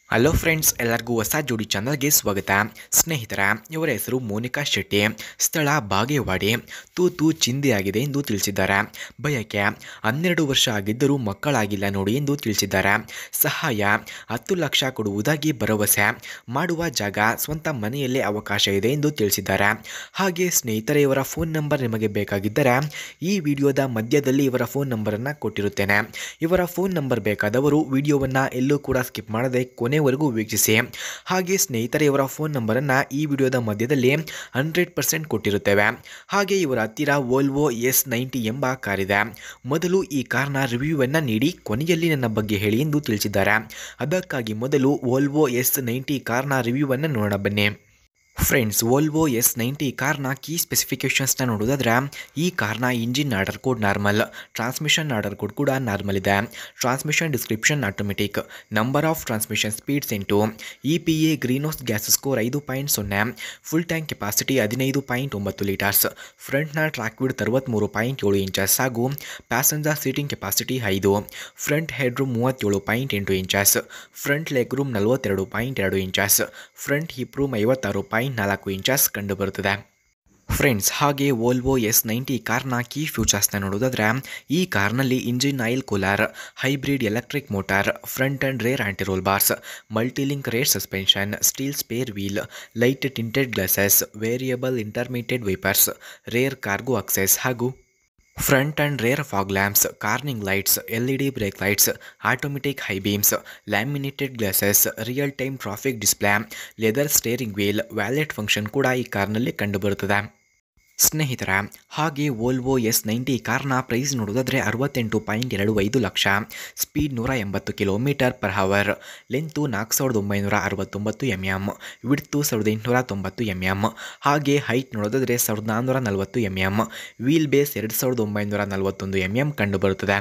Hello friends, ಎಲ್ಲರಿಗೂ ಹೊಸ ಜೋಡಿ ಚಾನಲ್ಗೆ ಸ್ವಾಗತ. ಸ್ನೇಹಿತರ, ಇವರ ಹೆಸರು ಮೋನಿಕಾ ಶೆಟ್ಟಿ. ಸ್ಥಳ ಬಾಗೇವಾಡಿ. ತೂತು ಚಿಂದಿಯಾಗಿದೆ ಎಂದು ತಿಳಿಸಿದ್ದಾರೆ. ಬಯಕೆ 12 ವರ್ಷ ಆಗಿದ್ದರೂ ಮಕ್ಕಳಾಗಿಲ್ಲ ನೋಡಿ ಎಂದು ತಿಳಿಸಿದ್ದಾರೆ. ಸಹಾಯ 10 ಲಕ್ಷ ಕೊಡುವುದಾಗಿ ಭರವಸೆ. ಮಾಡುವ ಜಾಗ ಸ್ವಂತ ಮನೆಯಲ್ಲೇ ಅವಕಾಶ ಇದೆ ಎಂದು ತಿಳಿಸಿದ್ದಾರೆ. ಹಾಗೆ ಸ್ನೇಹಿತರೆ, ಇವರ ಫೋನ್ ನಂಬರ್ ನಿಮಗೆ ಬೇಕಾಗಿದ್ದರೆ ಈ ವಿಡಿಯೋದ ಮಧ್ಯದಲ್ಲಿ ಇವರ ಫೋನ್ ನಂಬರನ್ನು ಕೊಟ್ಟಿರುತ್ತೇನೆ. ಇವರ ಫೋನ್ ನಂಬರ್ ಬೇಕಾದವರು ವಿಡಿಯೋವನ್ನು ಎಲ್ಲೂ ಕೂಡ ಸ್ಕಿಪ್ ಮಾಡದೆ ಕೊನೆವರೆಗೂ ವೀಕ್ಷಿಸಿ. ಹಾಗೆ ಸ್ನೇಹಿತರೆ, ಇವರ ಫೋನ್ ನಂಬರನ್ನು ಈ ವಿಡಿಯೋದ ಮಧ್ಯದಲ್ಲಿ 100% ಕೊಟ್ಟಿರುತ್ತೇವೆ. ಹಾಗೆ ಇವರ ಹತ್ತಿರ ವೋಲ್ವೋ S90 ಎಂಬ ಕಾರಿದೆ. ಮೊದಲು ಈ ಕಾರ್ನ ರಿವ್ಯೂವನ್ನು ನೀಡಿ ಕೊನೆಯಲ್ಲಿ ನನ್ನ ಬಗ್ಗೆ ಹೇಳಿ ಎಂದು ತಿಳಿಸಿದ್ದಾರೆ. ಅದಕ್ಕಾಗಿ ಮೊದಲು ವೋಲ್ವೋ S90 ಕಾರ್ನ ರಿವ್ಯೂವನ್ನು ನೋಡೋಣ ಬನ್ನಿ. ಫ್ರೆಂಡ್ಸ್, ವೋಲ್ವೋ S90 ಕಾರ್ನ ಕೀ ಸ್ಪೆಸಿಫಿಕೇಷನ್ಸ್ನ ನೋಡೋದಾದ್ರೆ, ಈ ಕಾರ್ನ engine order code normal, transmission order code ಕೂಡ ನಾರ್ಮಲ್ ಇದೆ. Transmission description automatic, number of transmission speeds 8, EPA greenhouse gas score 5.0, full tank capacity 15.9 litres, ಫ್ರಂಟ್ನ ಟ್ರ್ಯಾಕ್ ವಿಡ್ತ್ 63.7 ಇಂಚಸ್ ಹಾಗೂ passenger seating capacity 5, front headroom 37.8 inches, front legroom 42.2 inches, front hip room 56.4 inches ಕಂಡುಬರುತ್ತದೆ. Friends, ಹಾಗೆ Volvo S90 ಕಾರ್ನ key ಫ್ಯೂಚರ್ಸ್ನ ನೋಡೋದಾದ್ರೆ, ಈ ಕಾರ್ನಲ್ಲಿ engine oil cooler, hybrid electric motor, front and rear anti roll bars, multilink rear suspension, steel spare wheel, light tinted glasses, variable intermediate wipers, rear cargo access ಹಾಗೂ front and rear fog lamps, cornering lights, LED brake lights, automatic high beams, laminated glasses, real time traffic display, leather steering wheel, valet function ಕೂಡ ಈ ಕಾರ್ನಲ್ಲಿ ಕಂಡುಬರುತ್ತದೆ. ಸ್ನೇಹಿತರ, ಹಾಗೆ Volvo S90 ಕಾರ್ನ price ನೋಡೋದಾದರೆ 68.25 lakh, speed 180 km/h, length 4969 mm, width 1890 mm, ಹಾಗೆ height ನೋಡೋದಾದರೆ 1440 mm, ವೀಲ್ ಬೇಸ್ 2941 mm ಕಂಡುಬರುತ್ತದೆ.